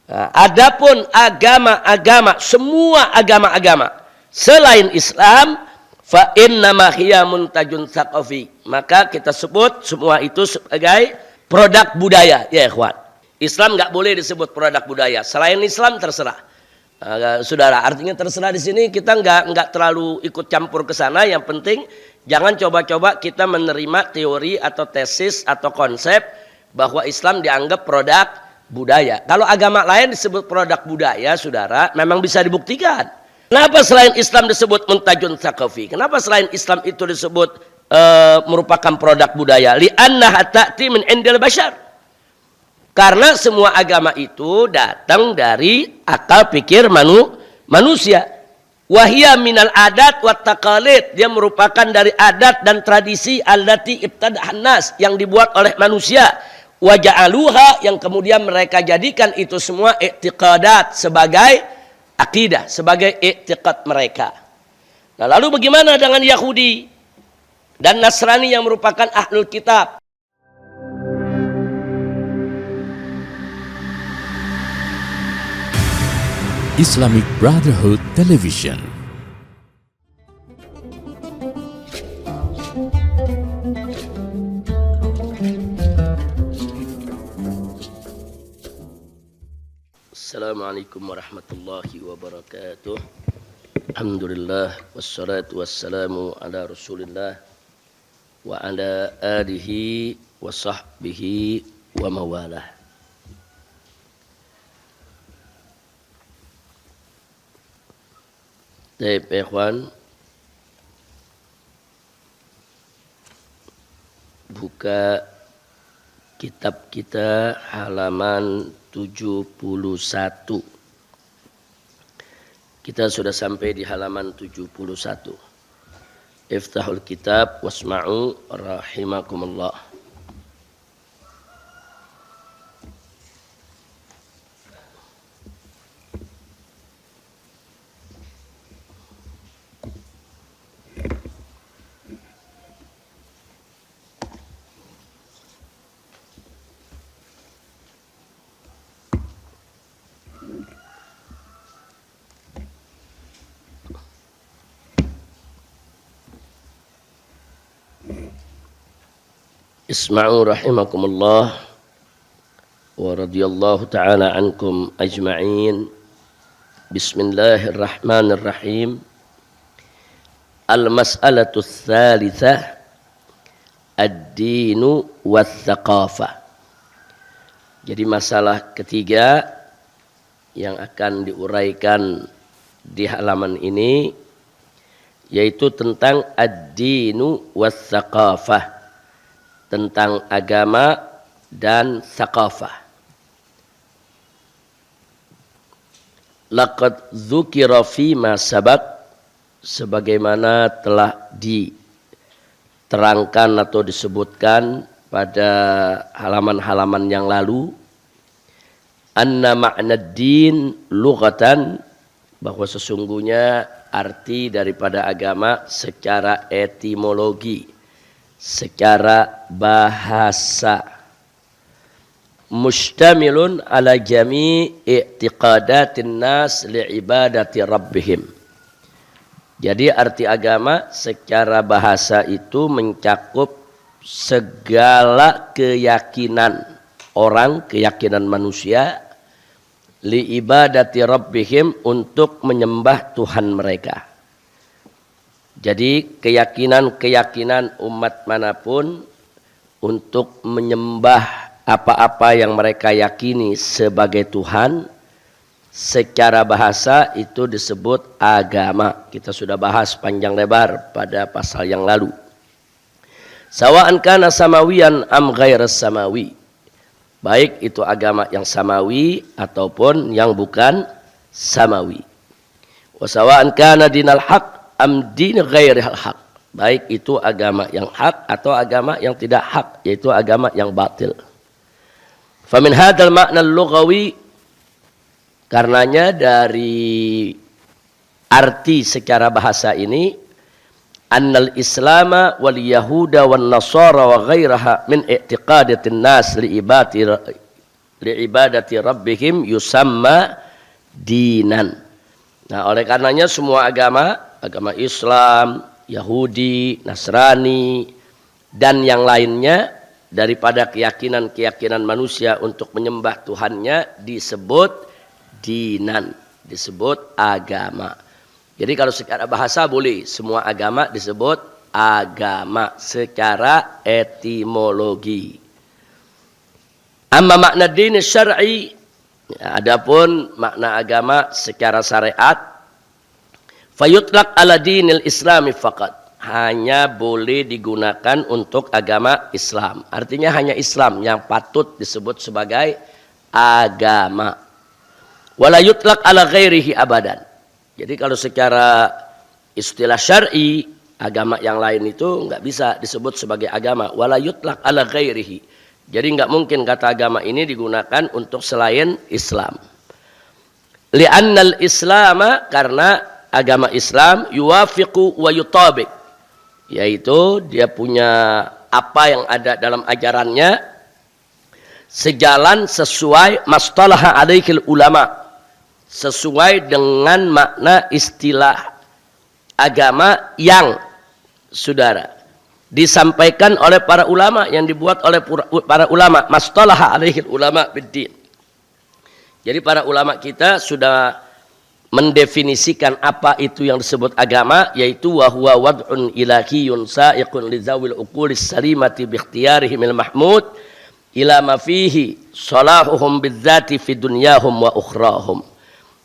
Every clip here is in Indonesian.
Nah, adapun agama-agama, semua agama-agama selain Islam, fa innama hiya muntajun tsaqafi, maka kita sebut semua itu sebagai produk budaya, ya ikhwan. Islam nggak boleh disebut produk budaya. Selain Islam terserah. Saudara, artinya terserah di sini kita nggak terlalu ikut campur ke sana. Yang penting jangan coba-coba kita menerima teori atau tesis atau konsep bahwa Islam dianggap produk budaya. Kalau agama lain disebut produk budaya, saudara, memang bisa dibuktikan. Kenapa selain Islam disebut muntajun tsaqafi? Kenapa selain Islam itu disebut merupakan produk budaya? Li'annaha ta'ti min indil bashar. Karena semua agama itu datang dari akal pikir manusia. Wahia minal adat wa taqalid. Dia merupakan dari adat dan tradisi allati ibtada'an nas, yang dibuat oleh manusia. Waja'aluha, yang kemudian mereka jadikan itu semua i'tiqadat, sebagai akidah, sebagai i'tiqad mereka. Nah, lalu bagaimana dengan Yahudi dan Nasrani yang merupakan ahlul kitab? Islamic Brotherhood Television. Assalamualaikum warahmatullahi wabarakatuh. Alhamdulillah wassalatu wassalamu ala Rasulillah wa ala alihi wa sahbihi wa mawalah. Baik, ikhwan, buka kitab kita halaman 71. Kita sudah sampai di halaman 71. Iftahul kitab wasma'u rahimakumullah. Isma'u rahimakumullah wa radiyallahu ta'ala ankum ajma'in. Bismillahirrahmanirrahim. Al-mas'alatu tsalitsah ad-dinu wath-thaqafah. Jadi masalah ketiga yang akan diuraikan di halaman ini yaitu tentang ad-dinu wath-thaqafah, tentang agama dan thaqafah. Laqad dzukira fima sabaq, sebagaimana telah diterangkan atau disebutkan pada halaman-halaman yang lalu, anna ma'na din lughatan, bahwa sesungguhnya arti daripada agama secara etimologi, secara bahasa, mustamilun ala jami' i'tiqadatin nas li'ibadati rabbihim. Jadi arti agama secara bahasa itu mencakup segala keyakinan orang, keyakinan manusia, li'ibadati rabbihim, untuk menyembah Tuhan mereka. Jadi keyakinan-keyakinan umat manapun untuk menyembah apa-apa yang mereka yakini sebagai Tuhan, secara bahasa itu disebut agama. Kita sudah bahas panjang lebar pada pasal yang lalu. Sawa'an kana samawiyan am ghairas samawi, baik itu agama yang samawi ataupun yang bukan samawi. Wa sawa'an kana dinal haq am din ghairil haq, baik itu agama yang hak atau agama yang tidak hak, yaitu agama yang batil. Famin hadzal makna lughawi, karenanya dari arti secara bahasa ini, annal islama wal yahuda wan nasara wa ghairaha min i'tiqadatin nas li li'ibadati rabbihim yusamma dinan. Nah, oleh karenanya semua agama, agama Islam, Yahudi, Nasrani, dan yang lainnya daripada keyakinan-keyakinan manusia untuk menyembah Tuhannya disebut dinan, disebut agama. Jadi kalau secara bahasa boleh semua agama disebut agama secara etimologi. Amma makna din syar'i, adapun makna agama secara syariat, fayutlaq ala dinil islami faqat, hanya boleh digunakan untuk agama Islam. Artinya hanya Islam yang patut disebut sebagai agama. Wala yutlaq ala ghairihi abadan. Jadi kalau secara istilah syar'i, agama yang lain itu enggak bisa disebut sebagai agama. Wala yutlaq ala ghairihi. Jadi enggak mungkin kata agama ini digunakan untuk selain Islam. Li'annal islama, karena agama Islam yuwafiqu wa yutabiq, yaitu dia punya apa yang ada dalam ajarannya sejalan sesuai mastalaha alaihil ulama, sesuai dengan makna istilah agama yang saudara disampaikan oleh para ulama, yang dibuat oleh para ulama, mastalaha alaihil ulama biddin. Jadi para ulama kita sudah mendefinisikan apa itu yang disebut agama, yaitu wa huwa wad'un ilahiyun sa'iqun li zawil uqulis salimati bi ikhtiyarihimil mahmud ila ma fihi salahuhum bidzati fi dunyahum wa ukhrahum.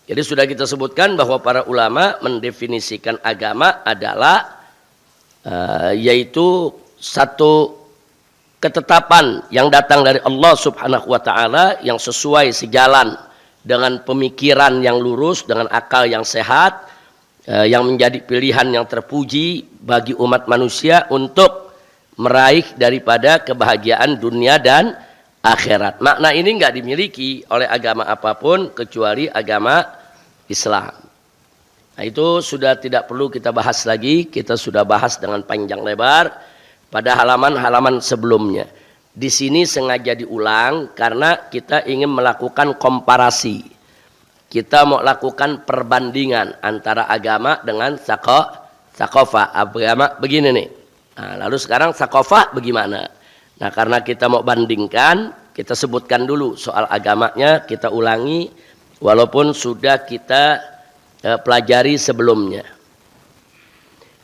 Jadi sudah kita sebutkan bahwa para ulama mendefinisikan agama adalah yaitu satu ketetapan yang datang dari Allah Subhanahu wa taala yang sesuai sejalan dengan pemikiran yang lurus, dengan akal yang sehat, yang menjadi pilihan yang terpuji bagi umat manusia untuk meraih daripada kebahagiaan dunia dan akhirat. Makna ini enggak dimiliki oleh agama apapun kecuali agama Islam. Nah, itu sudah tidak perlu kita bahas lagi, kita sudah bahas dengan panjang lebar pada halaman-halaman sebelumnya. Di sini sengaja diulang karena kita ingin melakukan komparasi. Kita mau lakukan perbandingan antara agama dengan sakofah. Agama begini nih. Nah, lalu sekarang sakofah bagaimana? Nah, karena kita mau bandingkan, kita sebutkan dulu soal agamanya, kita ulangi walaupun sudah kita pelajari sebelumnya.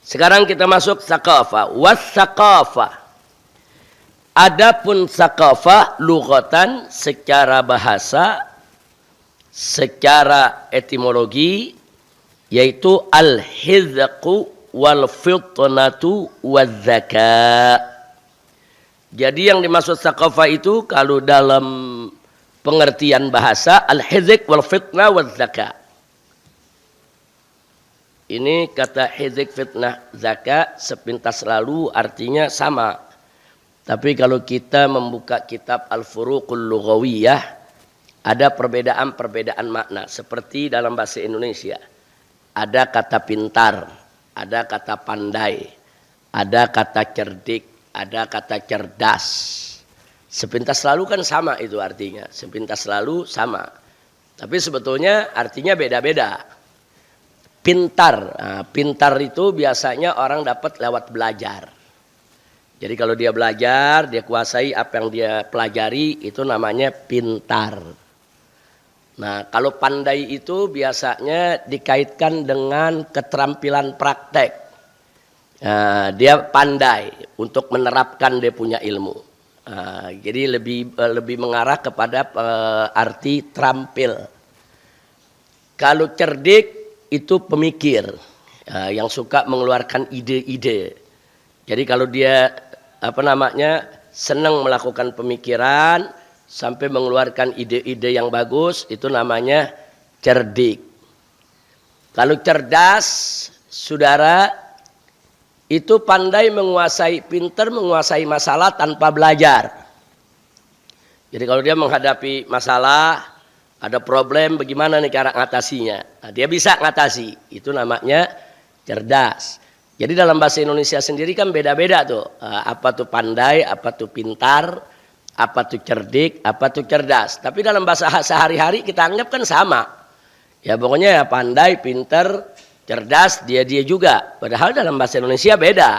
Sekarang kita masuk sakofah. Was-sakofah. Adapun sakafah lughatan secara bahasa, secara etimologi, yaitu al-hizqu wal fitnatu wal zaka. Jadi yang dimaksud sakafah itu kalau dalam pengertian bahasa al-hizq wal fitnah wal zaka. Ini kata hizq, fitnah, zaka sepintas lalu artinya sama. Tapi kalau kita membuka kitab Al-Furuqul Lughawiyah, ada perbedaan-perbedaan makna. Seperti dalam bahasa Indonesia. Ada kata pintar, ada kata pandai, ada kata cerdik, ada kata cerdas. Sepintas lalu kan sama itu artinya. Sepintas lalu sama. Tapi sebetulnya artinya beda-beda. Pintar. Nah, pintar itu biasanya orang dapat lewat belajar. Jadi kalau dia belajar, dia kuasai apa yang dia pelajari, itu namanya pintar. Nah, kalau pandai itu biasanya dikaitkan dengan keterampilan praktek. Nah, dia pandai untuk menerapkan dia punya ilmu. Nah, jadi lebih mengarah kepada arti terampil. Kalau cerdik itu pemikir, yang suka mengeluarkan ide-ide. Jadi kalau dia senang melakukan pemikiran sampai mengeluarkan ide-ide yang bagus, itu namanya cerdik. Kalau cerdas, saudara, itu pandai menguasai, pintar menguasai masalah tanpa belajar. Jadi kalau dia menghadapi masalah, ada problem, bagaimana nih cara ngatasinya? Nah, dia bisa ngatasi, itu namanya cerdas. Jadi dalam bahasa Indonesia sendiri kan beda-beda tuh. Apa tuh pandai, apa tuh pintar, Apa tuh cerdik, apa tuh cerdas. Tapi dalam bahasa sehari-hari kita anggap kan sama. Ya pokoknya ya pandai, pinter, cerdas, dia juga. Padahal dalam bahasa Indonesia beda.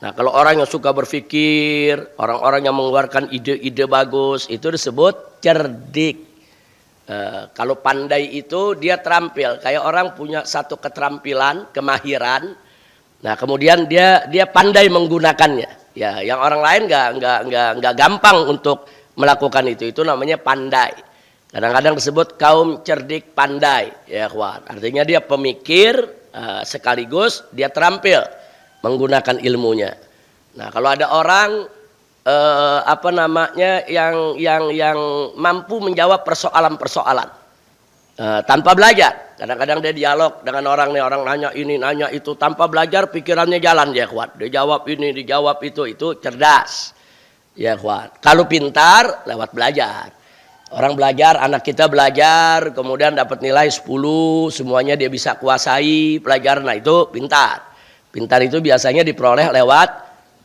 Nah kalau orang yang suka berpikir, orang-orang yang mengeluarkan ide-ide bagus, itu disebut cerdik. Kalau pandai itu dia terampil. Kayak orang punya satu keterampilan, kemahiran. Nah kemudian dia pandai menggunakannya. Ya, yang orang lain nggak gampang untuk melakukan itu. Itu namanya pandai. Kadang-kadang disebut kaum cerdik pandai, ya kawan. Artinya dia pemikir sekaligus dia terampil menggunakan ilmunya. Nah, kalau ada orang yang mampu menjawab persoalan-persoalan tanpa belajar. Kadang-kadang dia dialog dengan orang nih, orang nanya ini, nanya itu, tanpa belajar pikirannya jalan ya kuat. Dia jawab ini, dijawab itu cerdas. Ya kuat. Kalau pintar lewat belajar. Orang belajar, anak kita belajar, kemudian dapat nilai 10, semuanya dia bisa kuasai pelajaran. Nah itu pintar. Pintar itu biasanya diperoleh lewat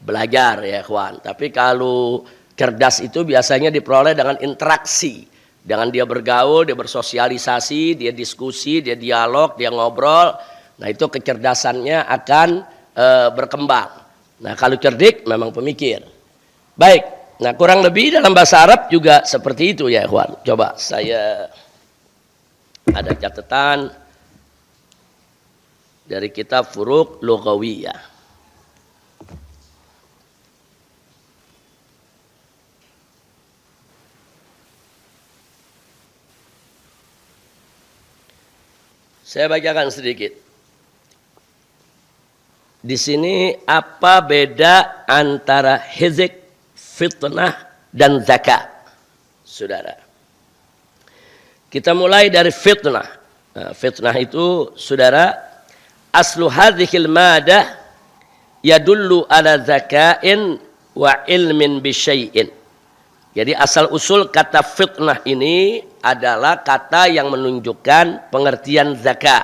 belajar ya kawan. Tapi kalau cerdas itu biasanya diperoleh dengan interaksi. Dengan dia bergaul, dia bersosialisasi, dia diskusi, dia dialog, dia ngobrol. Nah itu kecerdasannya akan berkembang. Nah kalau cerdik memang pemikir. Baik, nah kurang lebih dalam bahasa Arab juga seperti itu ya ikhwan. Coba saya ada catatan dari kitab Furuq Lughawiyah. Saya bacakan sedikit. Di sini apa beda antara hizik, fitnah, dan zakat? Saudara. Kita mulai dari fitnah. Nah, fitnah itu, saudara, aslu hadhil madah yadullu ala zakain wa ilmin bisyai'in. Jadi asal usul kata fitnah ini adalah kata yang menunjukkan pengertian zakat.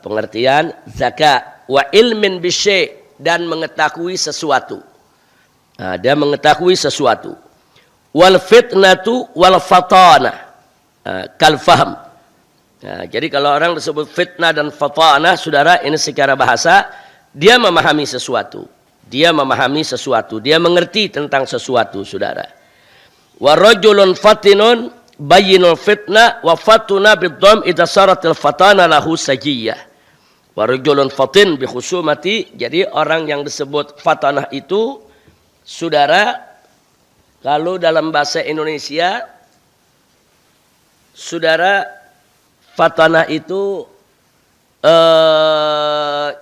Pengertian zakat. Wa ilmin bisyai' dan mengetahui sesuatu. Dia mengetahui sesuatu. Wal fitnatu wal fatanah. Kal fahm. Jadi kalau orang disebut fitnah dan fatanah, saudara, ini secara bahasa, dia memahami sesuatu. Dia memahami sesuatu. Dia mengerti tentang sesuatu, saudara. Wa rajulun fatinun bayyinul fitnah wa fatuna biddam idza saratil fatana lahu sajiyah. Wa rajulun fatin bi khusumati. Jadi orang yang disebut fatanah itu, saudara, kalau dalam bahasa Indonesia, saudara, fatanah itu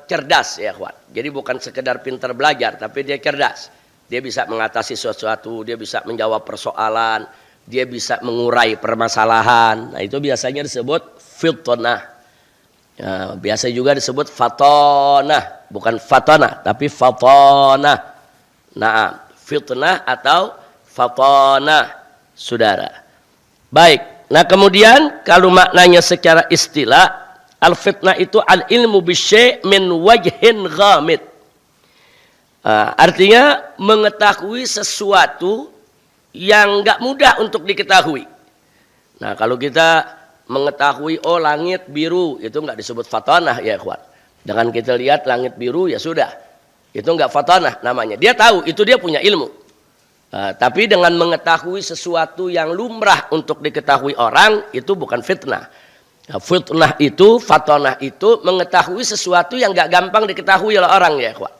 cerdas ya kawan. Jadi bukan sekedar pintar belajar, tapi dia cerdas. Dia bisa mengatasi sesuatu, dia bisa menjawab persoalan, dia bisa mengurai permasalahan. Nah itu biasanya disebut fitnah. Ya, biasa juga disebut fatanah, bukan fatanah, tapi fatanah. Nah, fitnah atau fatanah, saudara. Baik. Nah kemudian kalau maknanya secara istilah, al-fitnah itu al-ilmu bisyai' min wajhin ghamid. Artinya mengetahui sesuatu yang enggak mudah untuk diketahui. Nah kalau kita mengetahui oh langit biru, itu enggak disebut fatanah ya ikhwan. Dengan kita lihat langit biru ya sudah. Itu enggak fatanah namanya. Dia tahu, itu dia punya ilmu. Tapi dengan mengetahui sesuatu yang lumrah untuk diketahui orang, itu bukan fitnah. Nah, fitnah itu, fatanah itu mengetahui sesuatu yang enggak gampang diketahui oleh orang ya ikhwan.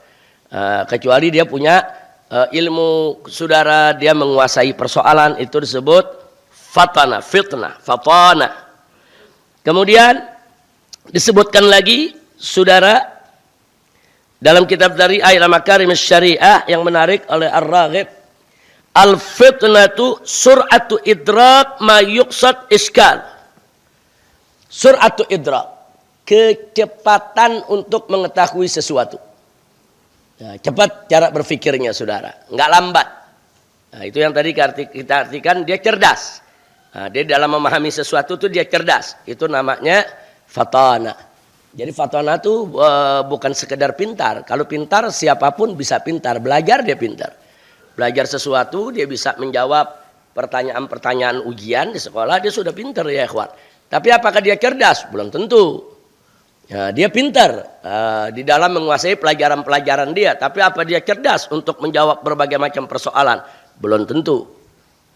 Kecuali dia punya ilmu, saudara, dia menguasai persoalan, itu disebut fatana, fitnah, fatana. Kemudian disebutkan lagi, saudara, dalam kitab dari Ayat Makarim Syariah yang menarik oleh Ar-Raghib, al-fitnatu sur'atu idrak ma yuqsad iskal. Sur'atu idrak, kecepatan untuk mengetahui sesuatu. Nah, cepat cara berpikirnya, saudara, nggak lambat. Nah, itu yang tadi kita artikan dia cerdas. Nah, dia dalam memahami sesuatu itu dia cerdas. Itu namanya fatana. Jadi fatana itu bukan sekedar pintar. Kalau pintar siapapun bisa pintar, belajar dia pintar. belajar sesuatu, dia bisa menjawab pertanyaan-pertanyaan ujian di sekolah, dia sudah pintar ya ikhwan. Tapi apakah dia cerdas? Belum tentu. Ya, dia pintar di dalam menguasai pelajaran-pelajaran dia. Tapi apa dia cerdas untuk menjawab berbagai macam persoalan? Belum tentu.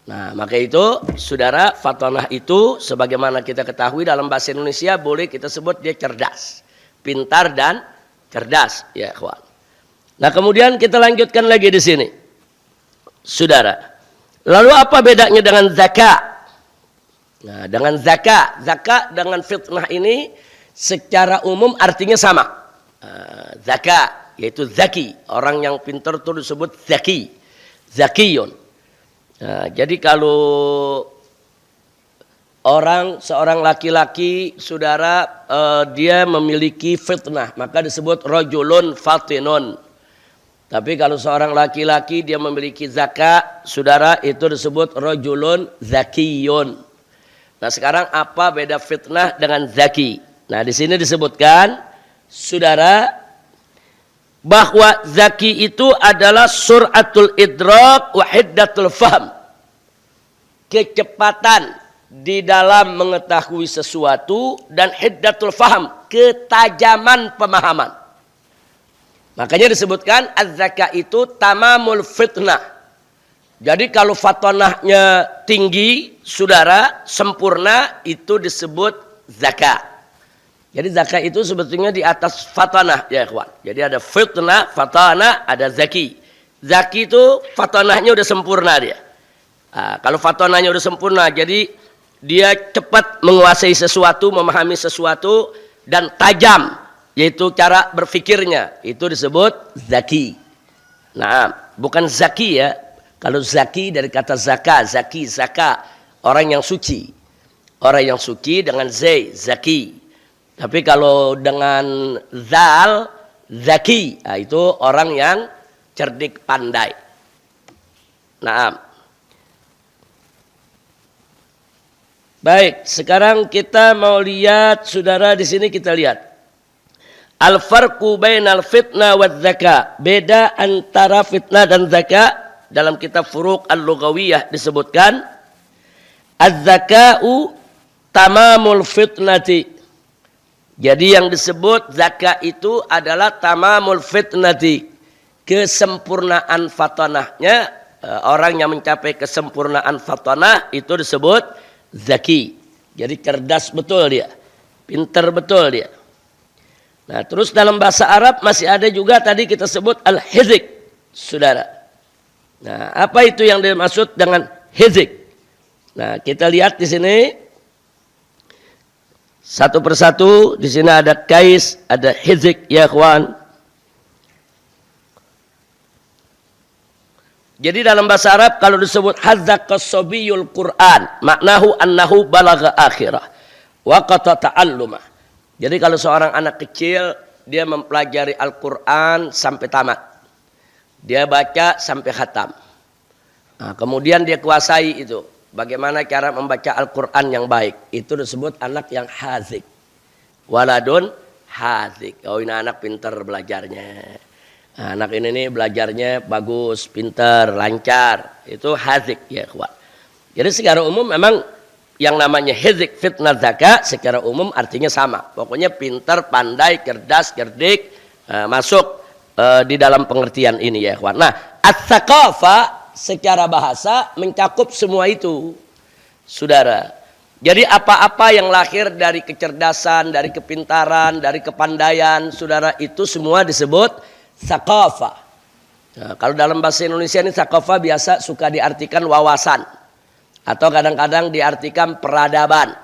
Nah, maka itu, saudara, fatonah itu sebagaimana kita ketahui dalam bahasa Indonesia boleh kita sebut dia cerdas, pintar dan cerdas, ya ikhwan. Nah, kemudian kita lanjutkan lagi di sini, saudara. Lalu apa bedanya dengan zakat? Nah, dengan zakat dengan fitnah ini secara umum artinya sama. Zakat yaitu zaki, orang yang pintar itu disebut zaki, zakiyun. Nah, jadi kalau seorang laki-laki, saudara, dia memiliki fitnah, maka disebut rajulun fatinun. Tapi kalau seorang laki-laki dia memiliki zakat, saudara, itu disebut rajulun zakiyun. Nah, sekarang apa beda fitnah dengan zaki? Nah, di sini disebutkan, saudara, bahwa zaki itu adalah suratul idrak wa hiddatul fahm. Kecepatan di dalam mengetahui sesuatu dan hiddatul fahm, ketajaman pemahaman. Makanya disebutkan az-zaka itu tamamul fitnah. Jadi kalau fatonahnya tinggi, saudara, sempurna, itu disebut zakat. Jadi zakat itu sebetulnya di atas fatanah ya ikhwan. Jadi ada fitnah, fatanah, ada zaki. Zaki itu fatanahnya udah sempurna dia. Nah, kalau fatanahnya udah sempurna, jadi dia cepat menguasai sesuatu, memahami sesuatu, dan tajam, yaitu cara berfikirnya. Itu disebut zaki. Nah, bukan zaki ya. Kalau zaki dari kata zaka, zaki, zaka, orang yang suci. Orang yang suci dengan zaki. Tapi kalau dengan zal, zaki, nah itu orang yang cerdik pandai. Nah, baik, sekarang kita mau lihat, saudara, di sini kita lihat al-farqu bainal fitnah wa zaka. Beda antara fitnah dan zaka dalam kitab Furuq al-Lughawiyah disebutkan az-zaka'u tamamul fitnati. Jadi yang disebut zakat itu adalah tamamul fitnati, kesempurnaan fatanahnya. Orang yang mencapai kesempurnaan fatanah itu disebut zaki. Jadi cerdas betul dia, pintar betul dia. Nah, terus dalam bahasa Arab masih ada juga tadi kita sebut al-hizik, saudara. Nah, apa itu yang dimaksud dengan hizik? Nah, kita lihat di sini. Satu persatu, di sini ada kais, ada hizik, ya ikhwan. Jadi dalam bahasa Arab kalau disebut hazzaqas sabiyul Qur'an, maknahu annahu balagha akhirah wa qata ta'allumah. Jadi kalau seorang anak kecil dia mempelajari Al-Qur'an sampai tamat. Dia baca sampai khatam. Nah, kemudian dia kuasai itu. Bagaimana cara membaca Al-Quran yang baik. Itu disebut anak yang hazik. Waladun hazik. Oh, ini anak pintar belajarnya. Nah, anak ini nih belajarnya bagus, pintar, lancar. Itu hazik ya ikhwan. Jadi secara umum memang yang namanya hizik, fitnah, zakat secara umum artinya sama. Pokoknya pintar, pandai, cerdas, cerdik, masuk di dalam pengertian ini ya ikhwan. Nah, as-saqafah secara bahasa mencakup semua itu, saudara. Jadi apa-apa yang lahir dari kecerdasan, dari kepintaran, dari kepandaian, saudara, itu semua disebut saqafah. Nah, kalau dalam bahasa Indonesia ini saqafah biasa suka diartikan wawasan atau kadang-kadang diartikan peradaban.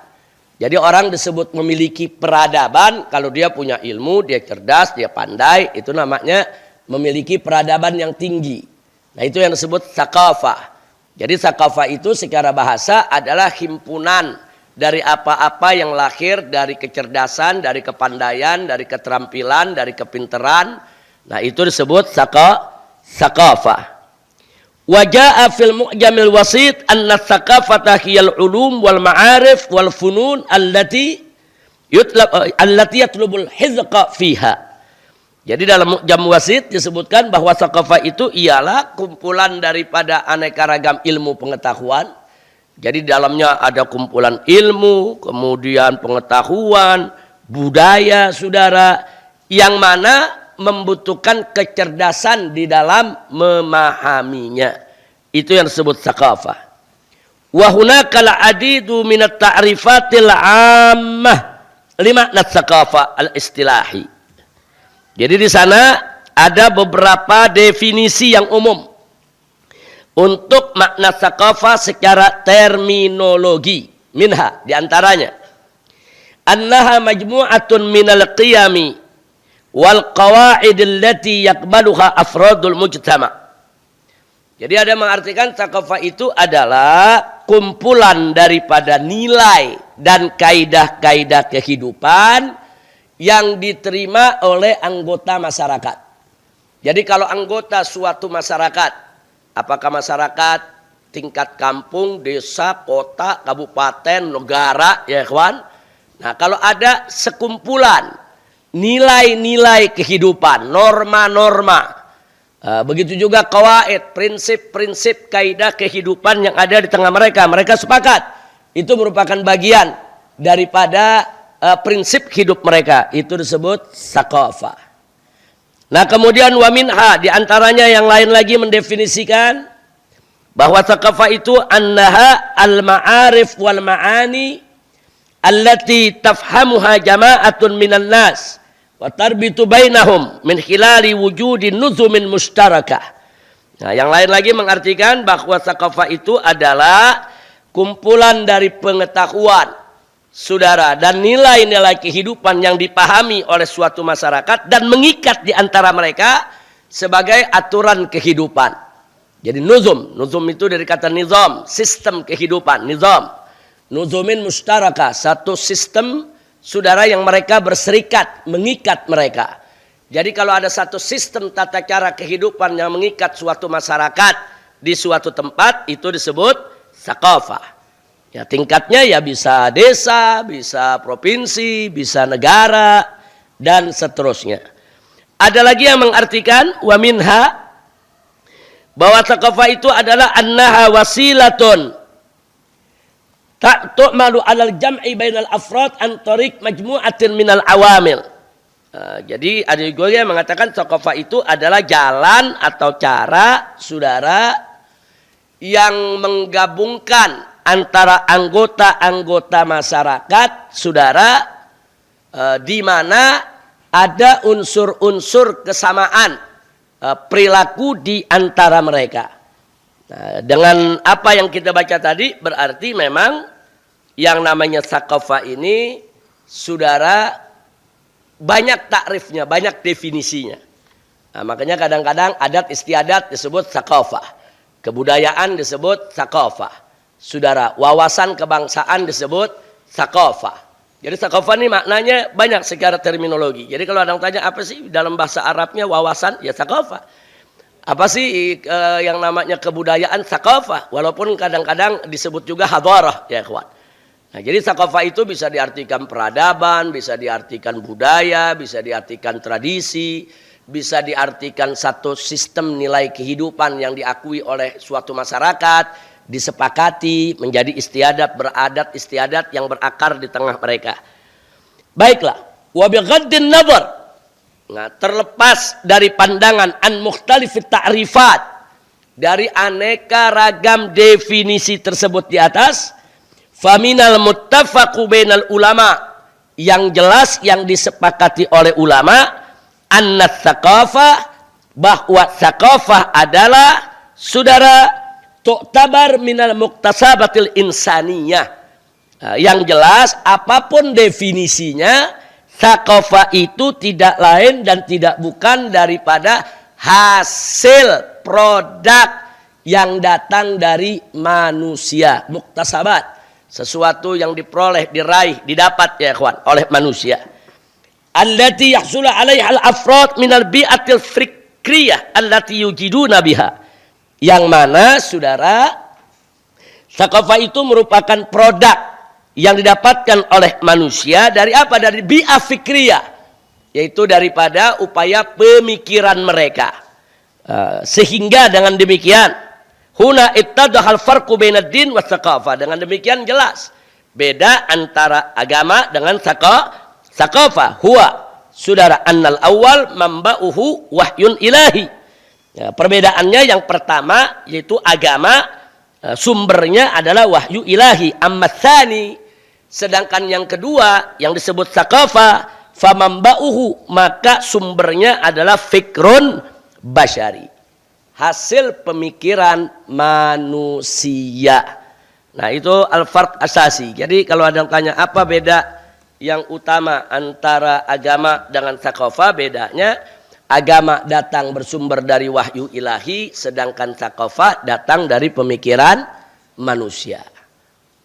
Jadi orang disebut memiliki peradaban kalau dia punya ilmu, dia cerdas, dia pandai, itu namanya memiliki peradaban yang tinggi. Nah, itu yang disebut saqafah. Jadi saqafah itu secara bahasa adalah himpunan dari apa-apa yang lahir dari kecerdasan, dari kepandaian, dari keterampilan, dari kepintaran. Nah, itu disebut saqafah. Wa jaa fil mu'jamil wasit anna saqafata hiyal ulum wal ma'arif wal funun allati yatlubul hizqa fiha. Jadi dalam Mu'jam Wasit disebutkan bahwa tsaqafah itu ialah kumpulan daripada aneka ragam ilmu pengetahuan. Jadi dalamnya ada kumpulan ilmu, kemudian pengetahuan, budaya, saudara, yang mana membutuhkan kecerdasan di dalam memahaminya. Itu yang disebut tsaqafah. Wa hunaka al-adidu min at-ta'rifatil 'ammah limakna tsaqafah al-istilahi. Jadi di sana ada beberapa definisi yang umum untuk makna tsaqafah secara terminologi. Minha, diantaranya annaha majmu'atun minal qiyami wal qawa'id allati yaqbaluha afradul mujtama'. Jadi ada mengartikan tsaqafah itu adalah kumpulan daripada nilai dan kaidah-kaidah kehidupan yang diterima oleh anggota masyarakat. Jadi kalau anggota suatu masyarakat, apakah masyarakat tingkat kampung, desa, kota, kabupaten, negara, ya kawan. Nah, kalau ada sekumpulan nilai-nilai kehidupan, norma-norma, begitu juga qawaid, prinsip-prinsip kaidah kehidupan yang ada di tengah mereka, mereka sepakat itu merupakan bagian daripada prinsip hidup mereka, itu disebut tsaqafah. Nah, kemudian wa minha, diantaranya yang lain lagi mendefinisikan bahwa tsaqafah itu annaha al-ma'arif wal ma'ani allati tafhamuha jama'atun minan nas wa tarbitu bainahum min khilali wujudi nuzumin mustarakah. Nah, yang lain lagi mengartikan bahwa tsaqafah itu adalah kumpulan dari pengetahuan, saudara, dan nilai-nilai kehidupan yang dipahami oleh suatu masyarakat dan mengikat di antara mereka sebagai aturan kehidupan. Jadi nuzum itu dari kata nizam, sistem kehidupan, nizam. Nuzumin mustarakah, satu sistem, saudara, yang mereka berserikat, mengikat mereka. Jadi kalau ada satu sistem tata cara kehidupan yang mengikat suatu masyarakat di suatu tempat, itu disebut tsaqafah. Ya, tingkatnya ya bisa desa, bisa provinsi, bisa negara, dan seterusnya. Ada lagi yang mengartikan wa minha, bahwa tsaqafah itu adalah annaha wasilatun tu'malu 'alal jam'i bainal afrad an tariq majmu'atin minal awamil. Jadi ada juga yang mengatakan tsaqafah itu adalah jalan atau cara, saudara, yang menggabungkan antara anggota-anggota masyarakat, saudara, di mana ada unsur-unsur kesamaan perilaku di antara mereka. Nah, dengan apa yang kita baca tadi, berarti memang yang namanya tsaqafah ini, saudara, banyak takrifnya, banyak definisinya. Nah, makanya kadang-kadang adat istiadat disebut tsaqafah, kebudayaan disebut tsaqafah. Saudara, wawasan kebangsaan disebut tsaqafah. Jadi tsaqafah ini maknanya banyak secara terminologi. Jadi kalau ada yang tanya apa sih dalam bahasa Arabnya wawasan, ya tsaqafah. Apa sih yang namanya kebudayaan, tsaqafah. Walaupun kadang-kadang disebut juga hadarah, ya kawan. Nah, jadi tsaqafah itu bisa diartikan peradaban, bisa diartikan budaya, bisa diartikan tradisi, bisa diartikan satu sistem nilai kehidupan yang diakui oleh suatu masyarakat, disepakati menjadi istiadat, beradat istiadat yang berakar di tengah mereka. Baiklah, wa bighaddin nazar, nah, terlepas dari pandangan an mukhtalifit ta'rifat, dari aneka ragam definisi tersebut di atas, faminal muttafaqu bainal ulama, yang jelas yang disepakati oleh ulama, anna tsaqafah, bahwa tsaqafah adalah, saudara, tu'tabar minal muktasabatil insaniyah. Nah, yang jelas apapun definisinya, tsaqafah itu tidak lain dan tidak bukan daripada hasil produk yang datang dari manusia. Muktasabat, sesuatu yang diperoleh, diraih, didapat, ya kawan, oleh manusia. Allati yahsulu 'alaiha al-afrad minal bi'atil fikriyah allati yujiduna biha. Yang mana, saudara, tsaqafah itu merupakan produk yang didapatkan oleh manusia dari apa? Dari bi'ah fikriyah. yaitu daripada upaya pemikiran mereka. Sehingga dengan demikian, huna ittadahal farqu bainad din was tsaqafah. Dengan demikian jelas beda antara agama dengan tsaqafah. Huwa, saudara, annal awal mamba'uhu wahyun ilahi. Ya, perbedaannya yang pertama yaitu agama sumbernya adalah wahyu ilahi. Amma tsani, sedangkan yang kedua yang disebut tsaqafah, famamba'uhu, maka sumbernya adalah fikrun basyari, hasil pemikiran manusia. Nah, itu al-farq asasi. Jadi kalau ada yang tanya apa beda yang utama antara agama dengan tsaqafah, bedanya agama datang bersumber dari wahyu ilahi, sedangkan tsaqafah datang dari pemikiran manusia.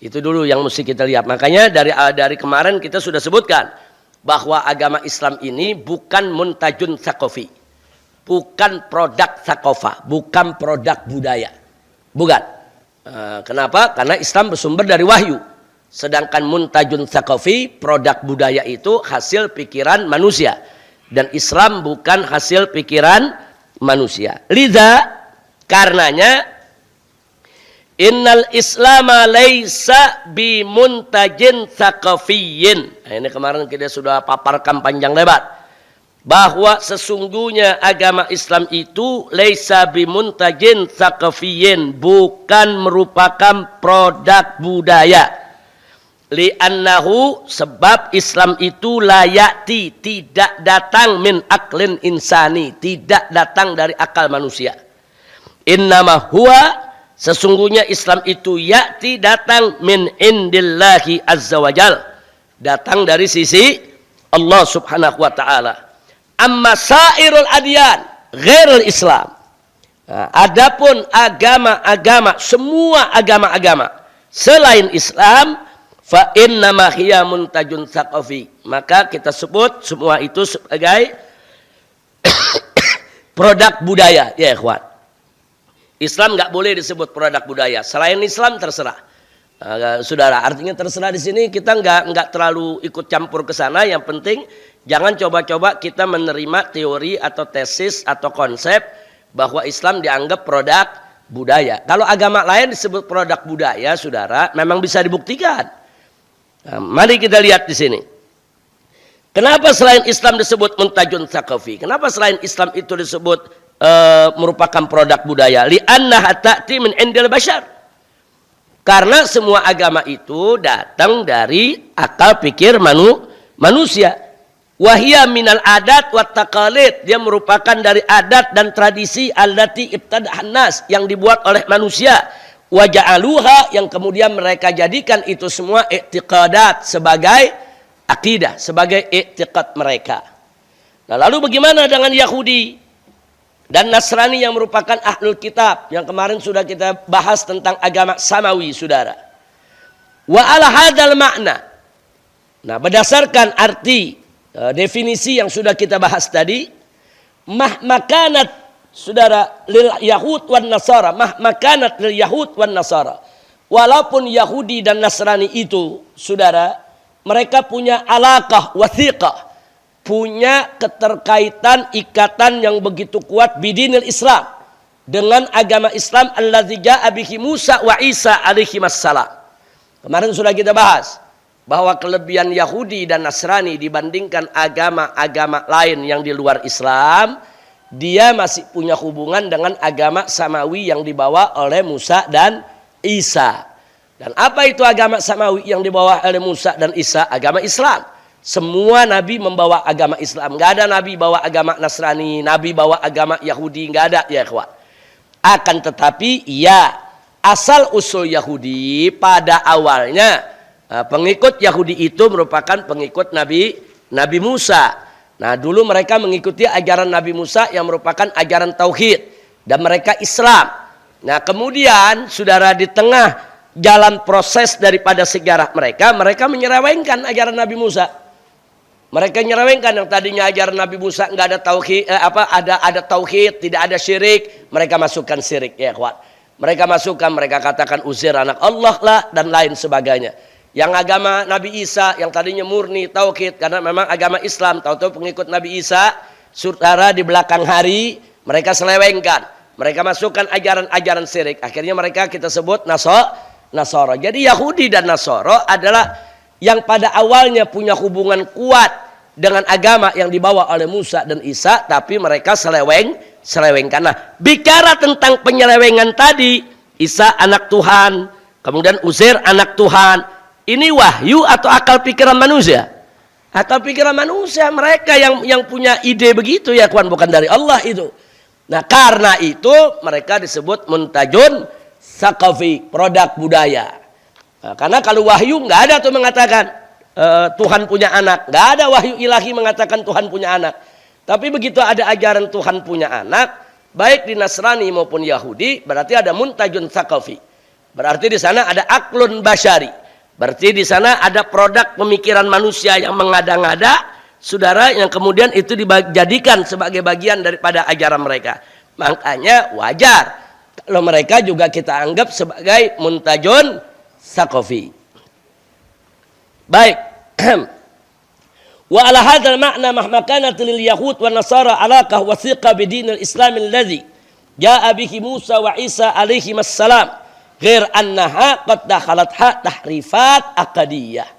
Itu dulu yang mesti kita lihat. Makanya dari kemarin kita sudah sebutkan bahwa agama Islam ini bukan muntajun tsaqafi, bukan produk tsaqafah, bukan produk budaya, bukan. Kenapa? Karena Islam bersumber dari wahyu. Sedangkan muntajun tsaqafi, produk budaya itu hasil pikiran manusia. Dan Islam bukan hasil pikiran manusia. Liza, karenanya, innal islama laisa bimuntajin tsaqafiyyin. Nah, ini kemarin kita sudah paparkan panjang lebar. Bahwa sesungguhnya agama Islam itu laisa bimuntajin tsaqafiyyin, bukan merupakan produk budaya. Li'annahu, sebab Islam itu layati, tidak datang min aklin insani, tidak datang dari akal manusia. Innama huwa, sesungguhnya Islam itu ya'ti, datang min indillahi azza wajal, datang dari sisi Allah subhanahu wa ta'ala. Amma sairul adyan ghairul Islam. Nah, adapun agama-agama, semua agama-agama selain Islam, fa innama hiya muntajun tsaqafi, maka kita sebut semua itu sebagai produk budaya, ya ikhwan. Islam nggak boleh disebut produk budaya. Selain Islam terserah. Saudara, artinya terserah di sini kita nggak terlalu ikut campur ke sana. Yang penting jangan coba-coba kita menerima teori atau tesis atau konsep bahwa Islam dianggap produk budaya. Kalau agama lain disebut produk budaya, saudara, memang bisa dibuktikan. Nah, mari kita lihat di sini. Kenapa selain Islam disebut muntajun tsaqafi? Kenapa selain Islam itu disebut merupakan produk budaya? Li'annaha ta'ti min indil bashar. Karena semua agama itu datang dari akal pikir manusia. Wahia minal adat wat taqalid, dia merupakan dari adat dan tradisi allati ibtada'an nas, yang dibuat oleh manusia. Waja'aluha, yang kemudian mereka jadikan itu semua i'tiqadat, sebagai akidah, sebagai i'tiqad mereka. Nah, lalu bagaimana dengan Yahudi dan Nasrani yang merupakan ahlul kitab, yang kemarin sudah kita bahas tentang agama samawi, saudara. Wa ala hadzal makna. Nah, berdasarkan arti definisi yang sudah kita bahas tadi, makanat, saudara, lil Yahud wan Nasara, makanat lil Yahud wan Nasara. Walaupun Yahudi dan Nasrani itu, saudara, mereka punya alaqah wathiqah, punya keterkaitan, ikatan yang begitu kuat bidinil Islam, dengan agama Islam alladzi ja'a bihi Musa wa Isa alaihi wassalam. Kemarin sudah kita bahas bahwa kelebihan Yahudi dan Nasrani dibandingkan agama-agama lain yang di luar Islam, dia masih punya hubungan dengan agama samawi yang dibawa oleh Musa dan Isa. Dan apa itu agama samawi yang dibawa oleh Musa dan Isa? Agama Islam. Semua nabi membawa agama Islam. Gak ada nabi bawa agama Nasrani, nabi bawa agama Yahudi, gak ada, ya ikhwan. Akan tetapi ya, asal usul Yahudi pada awalnya, pengikut Yahudi itu merupakan pengikut Nabi Musa. Nah, dulu mereka mengikuti ajaran Nabi Musa yang merupakan ajaran tauhid, dan mereka Islam. Nah, kemudian saudara, di tengah jalan proses daripada sejarah mereka menyelewengkan ajaran Nabi Musa. Mereka nyelewengkan yang tadinya ajaran Nabi Musa nggak ada tauhid, ada tauhid, tidak ada syirik, mereka masukkan syirik, ya ikhwan. Mereka masukkan, mereka katakan Uzair anak Allah lah dan lain sebagainya. Yang agama Nabi Isa yang tadinya murni tauhid karena memang agama Islam, tahu-tahu pengikut Nabi Isa, saudara di belakang hari mereka selewengkan, mereka masukkan ajaran-ajaran syirik. Akhirnya mereka kita sebut Nasara. Jadi Yahudi dan Nasara adalah yang pada awalnya punya hubungan kuat dengan agama yang dibawa oleh Musa dan Isa, tapi mereka selewengkan. Nah, bicara tentang penyelewengan tadi, Isa anak Tuhan, kemudian Uzair anak Tuhan. Ini wahyu atau akal pikiran manusia? Akal pikiran manusia, mereka yang punya ide begitu ya kawan, bukan dari Allah itu. Nah, karena itu mereka disebut muntajun saqafi, produk budaya. Nah, karena kalau wahyu nggak ada tuh mengatakan Tuhan punya anak, nggak ada wahyu ilahi mengatakan Tuhan punya anak. Tapi begitu ada ajaran Tuhan punya anak, baik di Nasrani maupun Yahudi, berarti ada muntajun saqafi. Berarti di sana ada aklun basyari. Berarti di sana ada produk pemikiran manusia yang mengada-ngada, saudara, yang kemudian itu dijadikan sebagai bagian daripada ajaran mereka. Makanya wajar kalau mereka juga kita anggap sebagai muntajun saqafi. Baik. Wa ala hadzal ma'na mahma kanat lil yahud wa nasara alaqah wasiqa bidinil islam alladhi jaa bihi Musa wa Isa alaihi wassalam. Ghair annaha qad dakhalatha tahrifat aqdiyah.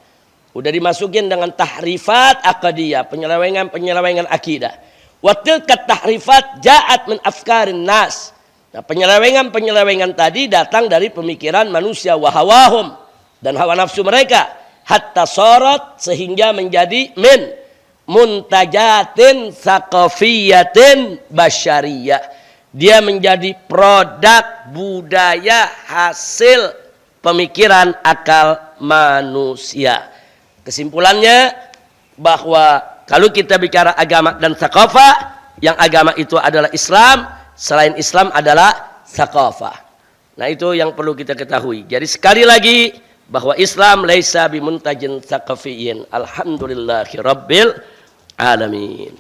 Udah dimasukin dengan tahrifat aqdiyah, penyelewengan akidah. Wa tilka tahrifat ja'at min afkarin nas. Nah, penyelewengan tadi datang dari pemikiran manusia wa hawahum dan hawa nafsu mereka, hatta sorot sehingga menjadi min muntajatin saqafiyatin basyariyah. Dia menjadi produk budaya hasil pemikiran akal manusia. Kesimpulannya bahwa kalau kita bicara agama dan thaqafah, yang agama itu adalah Islam, selain Islam adalah thaqafah. Nah, itu yang perlu kita ketahui. Jadi sekali lagi bahwa Islam laisa bimuntajin thaqafiyyin. Alhamdulillahirabbil alamin.